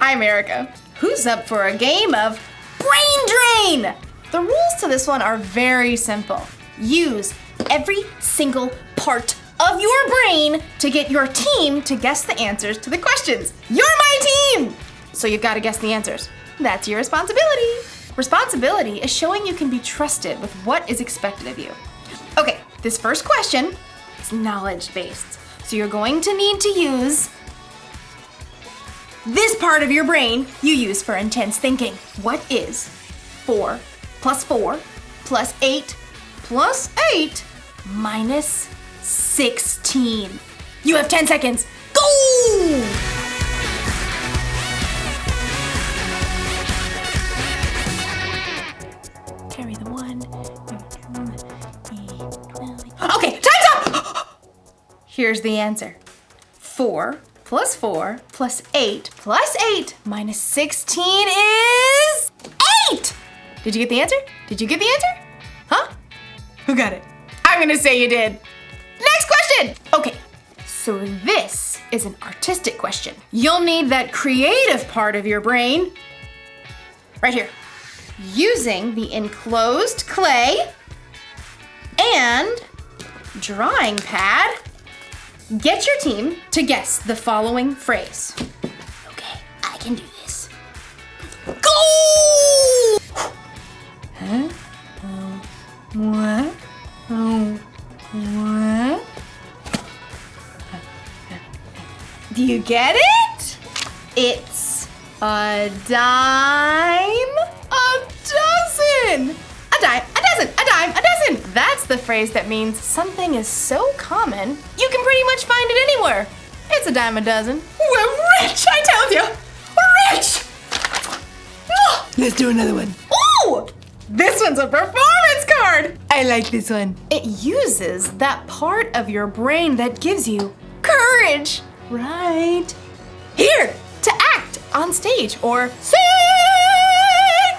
I'm Erica. Who's up for a game of Brain Drain? The rules to this one are very simple. Use every single part of your brain to get your team to guess the answers to the questions. You're my team! So you've got to guess the answers. That's your responsibility. Responsibility is showing you can be trusted with what is expected of you. Okay, this first question is knowledge-based. So you're going to need to use this part of your brain you use for intense thinking. What is 4 plus 4 plus 8 plus 8 minus 16? You have 10 seconds. Go! Carry the 1. Okay, time's up! Here's the answer. 4 plus 4 plus 8 plus 8 minus 16 is 8! Did you get the answer? Did you get the answer? Huh? Who got it? I'm gonna say you did. Next question! Okay, so this is an artistic question. You'll need that creative part of your brain right here. Using the enclosed clay and drawing pad, get your team to guess the following phrase. Okay, I can do this. Go! Huh? Oh, what? Oh, what? Do you get it? It's a dime a dozen. A dime a dozen, a dime a dozen. That's the phrase that means something is so common, you can pretty much find it anywhere. It's a dime a dozen. We're rich, I tell you. We're rich. Oh. Let's do another one. Ooh, this one's a performance card. I like this one. It uses that part of your brain that gives you courage, right? Here, to act on stage or sing.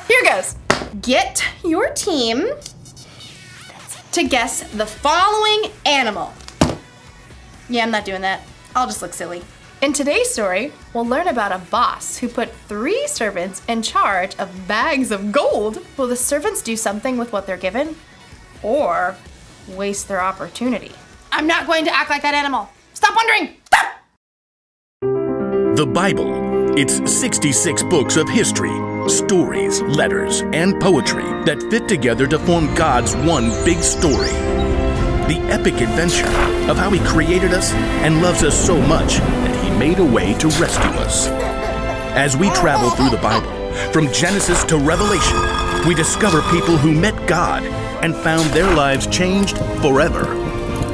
Here goes. Get your team to guess the following animal. Yeah, I'm not doing that. I'll just look silly. In today's story, we'll learn about a boss who put 3 servants in charge of bags of gold. Will the servants do something with what they're given or waste their opportunity? I'm not going to act like that animal. Stop wondering. Stop! The Bible. It's 66 books of history, stories, letters, and poetry that fit together to form God's one big story. The epic adventure of how He created us and loves us so much that He made a way to rescue us. As we travel through the Bible, from Genesis to Revelation, we discover people who met God and found their lives changed forever.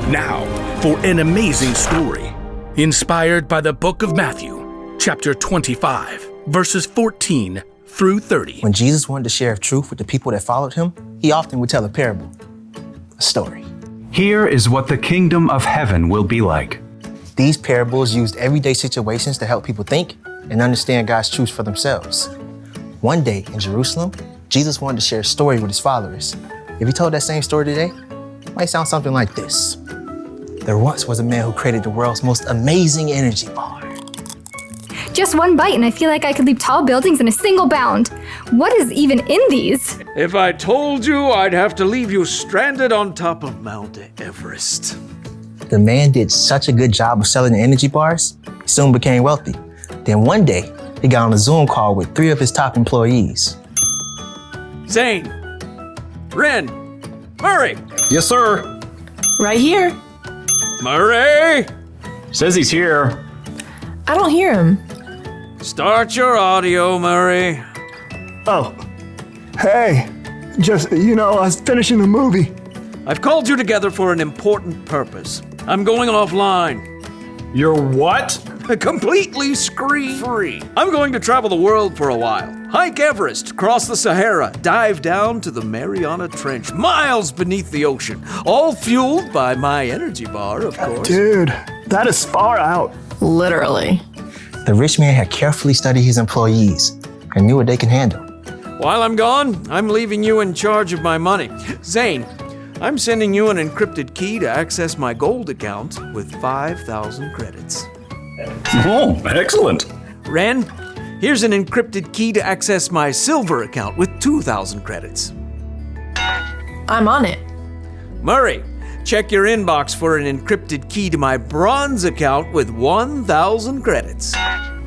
Now, for an amazing story, inspired by the book of Matthew, chapter 25, verses 14 through 30. When Jesus wanted to share truth with the people that followed Him, He often would tell a parable, a story. Here is what the kingdom of heaven will be like. These parables used everyday situations to help people think and understand God's truth for themselves. One day in Jerusalem, Jesus wanted to share a story with His followers. If He told that same story today, it might sound something like this. There once was a man who created the world's most amazing energy bar. Just one bite and I feel like I could leap tall buildings in a single bound. What is even in these? If I told you, I'd have to leave you stranded on top of Mount Everest. The man did such a good job of selling the energy bars, he soon became wealthy. Then one day, he got on a Zoom call with 3 of his top employees. Zane, Ren, Murray. Yes, sir. Right here. Murray, Says he's here. I don't hear him. start your audio, Murray. Oh, hey, I was finishing the movie. I've called you together for an important purpose. I'm going offline. You're what? Completely screen-free. I'm going to travel the world for a while. Hike Everest, cross the Sahara, dive down to the Mariana Trench, miles beneath the ocean, all fueled by my energy bar, of course. Dude, that is far out. Literally. The rich man had carefully studied his employees and knew what they can handle. While I'm gone, I'm leaving you in charge of my money. Zane, I'm sending you an encrypted key to access my gold account with 5,000 credits. Oh, excellent. Ren, Here's an encrypted key to access my silver account with 2,000 credits. I'm on it. Murray, check your inbox for an encrypted key to my bronze account with 1,000 credits.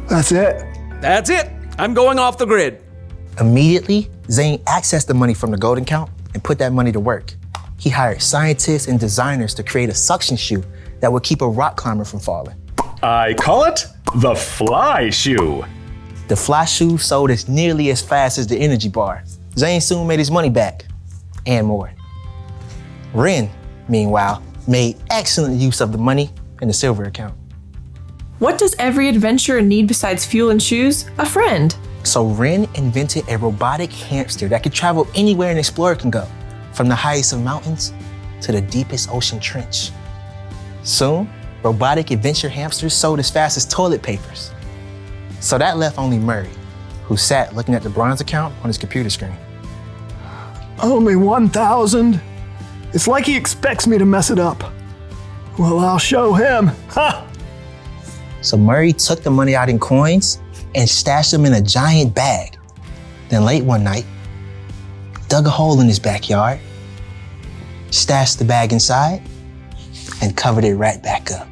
That's it. That's it. I'm going off the grid. Immediately, Zane accessed the money from the gold account and put that money to work. He hired scientists and designers to create a suction shoe that would keep a rock climber from falling. I call it the fly shoe. The fly shoe sold as nearly as fast as the energy bar. Zane soon made his money back, and more. Ren, meanwhile, made excellent use of the money in the silver account. What does every adventurer need besides fuel and shoes? A friend. So Ren invented a robotic hamster that could travel anywhere an explorer can go, from the highest of mountains to the deepest ocean trench. Soon, robotic adventure hamsters sold as fast as toilet papers. So that left only Murray, who sat looking at the bronze account on his computer screen. Only 1,000? It's like he expects me to mess it up. Well, I'll show him. Ha! So Murray took the money out in coins and stashed them in a giant bag. Then late one night, dug a hole in his backyard, stashed the bag inside, and covered it right back up.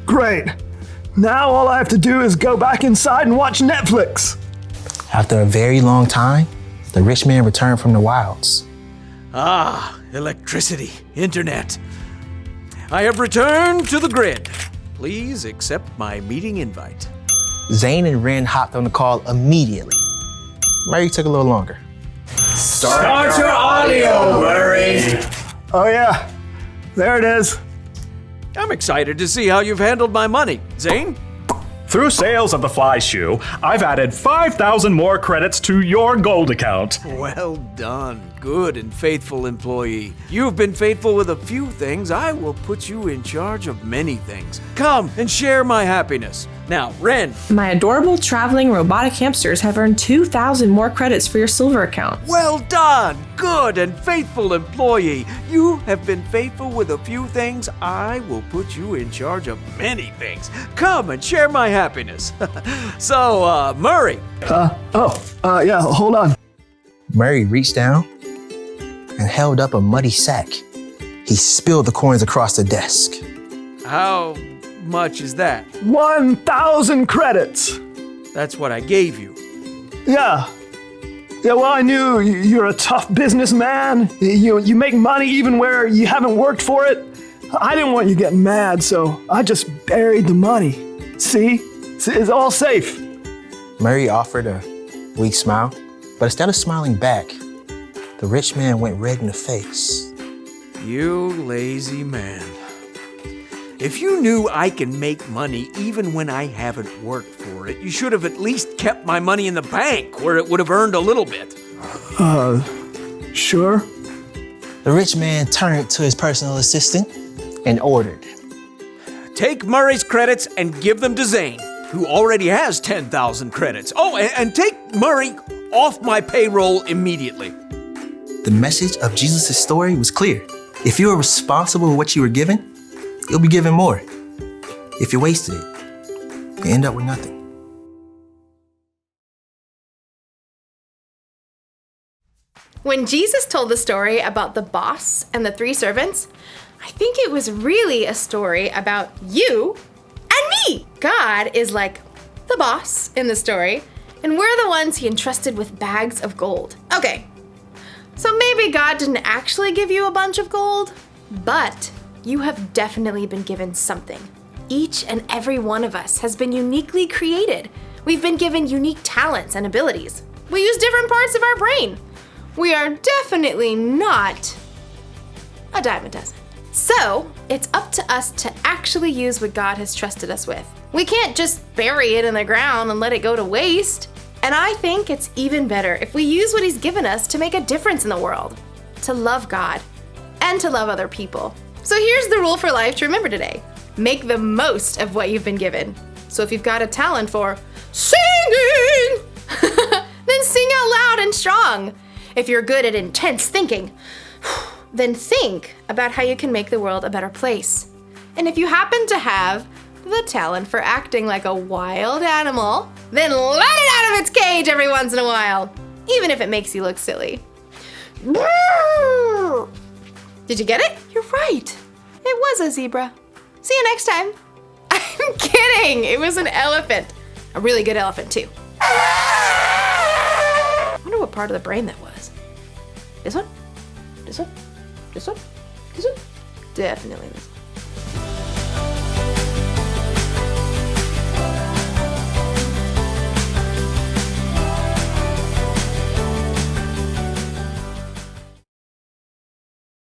Great. Now all I have to do is go back inside and watch Netflix. After a very long time, the rich man returned from the wilds. Ah, electricity, internet. I have returned to the grid. Please accept my meeting invite. Zane and Ren hopped on the call immediately. Murray took a little longer. Start your audio, Murray. Oh yeah, there it is. I'm excited to see how you've handled my money. Zane? Through sales of the fly shoe, I've added 5,000 more credits to your gold account. Well done, good and faithful employee. You've been faithful with a few things. I will put you in charge of many things. Come and share my happiness. Now, Ren. My adorable traveling robotic hamsters have earned 2,000 more credits for your silver account. Well done, good and faithful employee. You have been faithful with a few things. I will put you in charge of many things. Come and share my happiness. So, Murray. Yeah, hold on. Murray reached down and held up a muddy sack. He spilled the coins across the desk. How much is that? 1,000 credits. That's what I gave you. Yeah. Yeah, well, I knew you're a tough businessman. You make money even where you haven't worked for it. I didn't want you getting mad, so I just buried the money. See? It's all safe. Murray offered a weak smile, but instead of smiling back, the rich man went red in the face. You lazy man. If you knew I can make money even when I haven't worked for it, you should have at least kept my money in the bank where it would have earned a little bit. Sure. The rich man turned to his personal assistant and ordered. Take Murray's credits and give them to Zane, who already has 10,000 credits. Oh, and take Murray off my payroll immediately. The message of Jesus' story was clear. If you are responsible for what you were given, you'll be given more. If you wasted it, you end up with nothing. When Jesus told the story about the boss and the 3 servants, I think it was really a story about you and me. God is like the boss in the story, and we're the ones he entrusted with bags of gold. Okay, so maybe God didn't actually give you a bunch of gold, but you have definitely been given something. Each and every one of us has been uniquely created. We've been given unique talents and abilities. We use different parts of our brain. We are definitely not a dime a dozen. So, it's up to us to actually use what God has trusted us with. We can't just bury it in the ground and let it go to waste. And I think it's even better if we use what He's given us to make a difference in the world, to love God, and to love other people. So here's the rule for life to remember today. Make the most of what you've been given. So if you've got a talent for singing, then sing out loud and strong. If you're good at intense thinking, then think about how you can make the world a better place. And if you happen to have the talent for acting like a wild animal, then let it out of its cage every once in a while, even if it makes you look silly. Did you get it? You're right. It was a zebra. See you next time. I'm kidding. It was an elephant. A really good elephant, too. I wonder what part of the brain that was. This one? This one? This one? This one? Definitely this one.